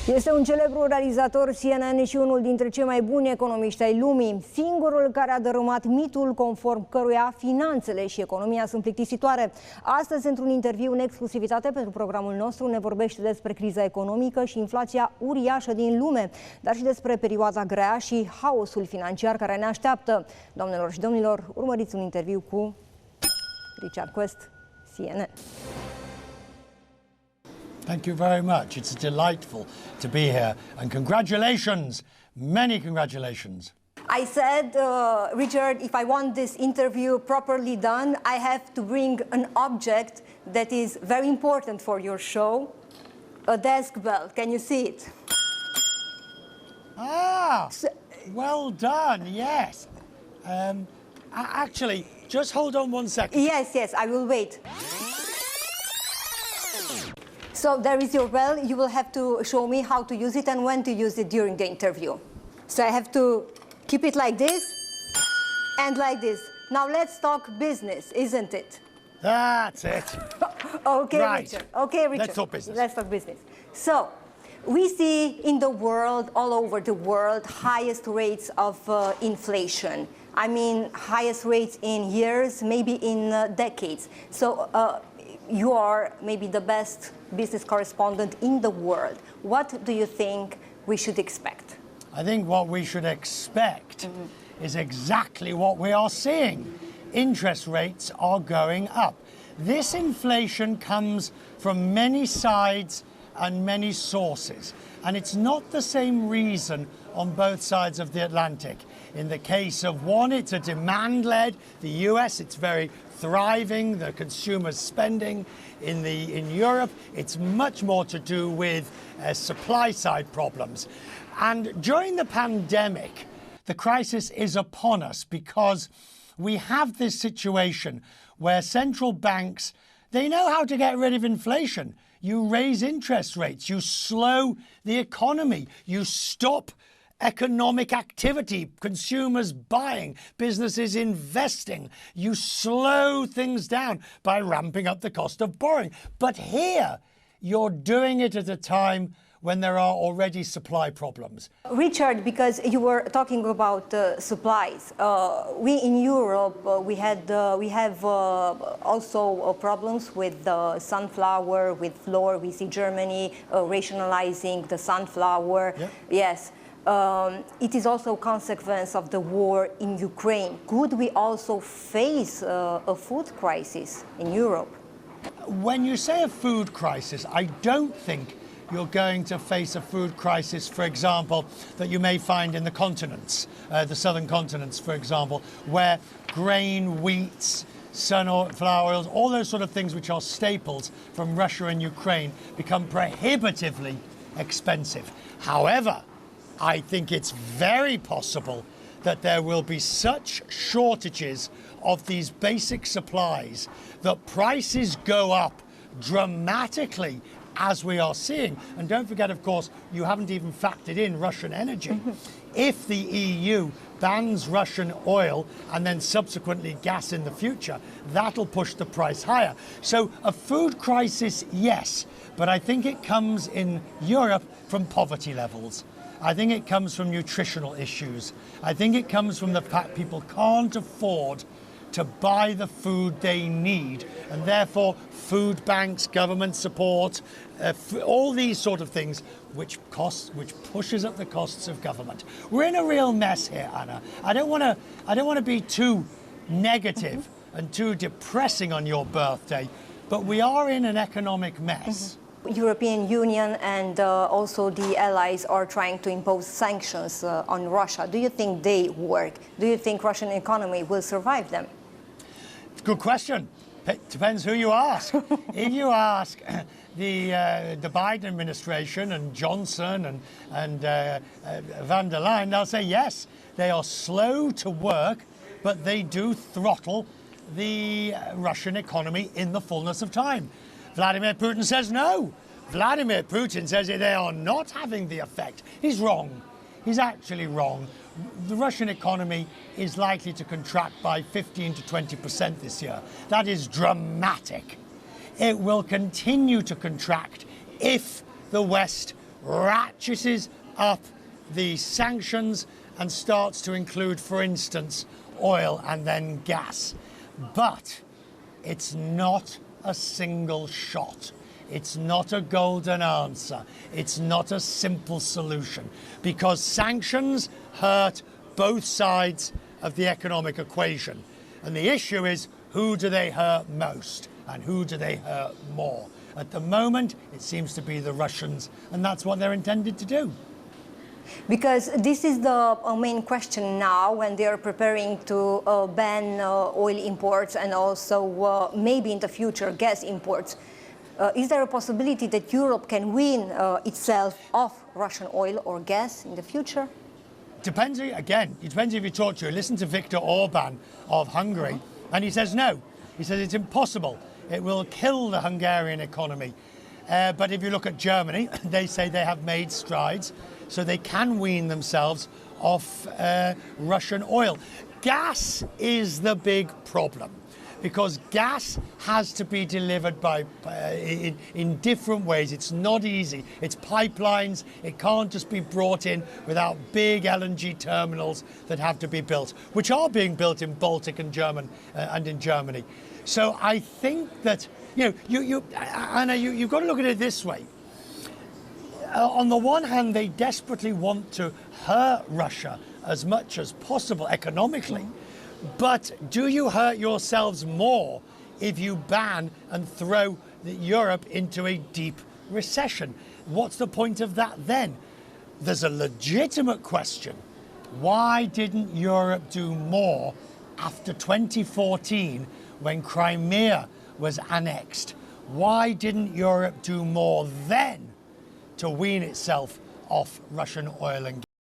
Este un celebru realizator CNN și unul dintre cei mai buni economiști ai lumii, singurul care a dărâmat mitul conform căruia finanțele și economia sunt plictisitoare. Astăzi, într-un interviu în exclusivitate pentru programul nostru, ne vorbește despre criza economică și inflația uriașă din lume, dar și despre perioada grea și haosul financiar care ne așteaptă. Doamnelor și domnilor, urmăriți un interviu cu Richard Quest, CNN. Thank you very much. It's delightful to be here. And congratulations, many congratulations. I said, Richard, if I want this interview properly done, I have to bring an object that is very important for your show, a desk bell. Can you see it? Ah, well done, yes. Actually, just hold on one second. Yes, I will wait. So there is your bell. You will have to show me how to use it and when to use it during the interview. So I have to keep it like this and like this. Now let's talk business, isn't it? That's it. Okay, Right. Richard. Okay, Richard. Let's talk business. Let's talk business. So we see in the world, all over the world, highest rates of inflation. I mean, highest rates in years, maybe in decades. So you are maybe the best business correspondent in the world. What do you think we should expect? I think what we should expect is exactly what we are seeing. Interest rates are going up. This inflation comes from many sides and many sources, and it's not the same reason on both sides of the Atlantic. In the case of one, it's a demand-led. The US, it's very thriving, the consumer's spending. In Europe, it's much more to do with supply-side problems. And during the pandemic, the crisis is upon us because we have this situation where central banks, they know how to get rid of inflation. You raise interest rates, you slow the economy, you stop economic activity, consumers buying, businesses investing. You slow things down by ramping up the cost of borrowing. But here, you're doing it at a time when there are already supply problems. Richard, because you were talking about supplies, we in Europe we have also problems with the sunflower, with flour. We see Germany rationalizing the sunflower. Yeah. Yes. It is also a consequence of the war in Ukraine. Could we also face a food crisis in Europe? When you say a food crisis, I don't think you're going to face a food crisis, for example, that you may find in the continents, the southern continents, for example, where grain, wheats, sunflower oils, all those sort of things which are staples from Russia and Ukraine become prohibitively expensive. However, I think it's very possible that there will be such shortages of these basic supplies that prices go up dramatically, as we are seeing. And don't forget, of course, you haven't even factored in Russian energy. If the EU bans Russian oil and then subsequently gas in the future, that'll push the price higher. So a food crisis, yes, but I think it comes in Europe from poverty levels. I think it comes from nutritional issues. I think it comes from the fact people can't afford to buy the food they need, and therefore food banks, government support, all these sort of things which pushes up the costs of government. We're in a real mess here, Anna. I don't want to be too negative and too depressing on your birthday, but we are in an economic mess. European Union and also the allies are trying to impose sanctions on Russia. Do you think they work? Do you think Russian economy will survive them? Good question. It depends who you ask. If you ask the Biden administration and Johnson and van der Leyen, they'll say yes, they are slow to work, but they do throttle the Russian economy in the fullness of time. Vladimir Putin says no. Vladimir Putin says they are not having the effect. He's wrong. He's actually wrong. The Russian economy is likely to contract by 15 to 20% this year. That is dramatic. It will continue to contract if the West ratchets up the sanctions and starts to include, for instance, oil and then gas. But it's not a single shot. It's not a golden answer. It's not a simple solution, because sanctions hurt both sides of the economic equation. And the issue is, who do they hurt most and who do they hurt more? At the moment, it seems to be the Russians, and that's what they're intended to do. Because this is the main question now when they are preparing to ban oil imports and also maybe in the future gas imports. Is there a possibility that Europe can wean itself off Russian oil or gas in the future? Depends, again, it depends if you talk to, listen to Viktor Orban of Hungary, and he says no. He says it's impossible. It will kill the Hungarian economy. But if you look at Germany, they say they have made strides, so they can wean themselves off Russian oil. Gas is the big problem, because gas has to be delivered in different ways. It's not easy. It's pipelines. It can't just be brought in without big LNG terminals that have to be built, which are being built in Baltic and in Germany. So I think that, Anna, you've got to look at it this way. On the one hand, they desperately want to hurt Russia as much as possible economically. But do you hurt yourselves more if you ban and throw Europe into a deep recession? What's the point of that then? There's a legitimate question. Why didn't Europe do more after 2014 when Crimea was annexed? Why didn't Europe do more then to wean itself off Russian oil and gas?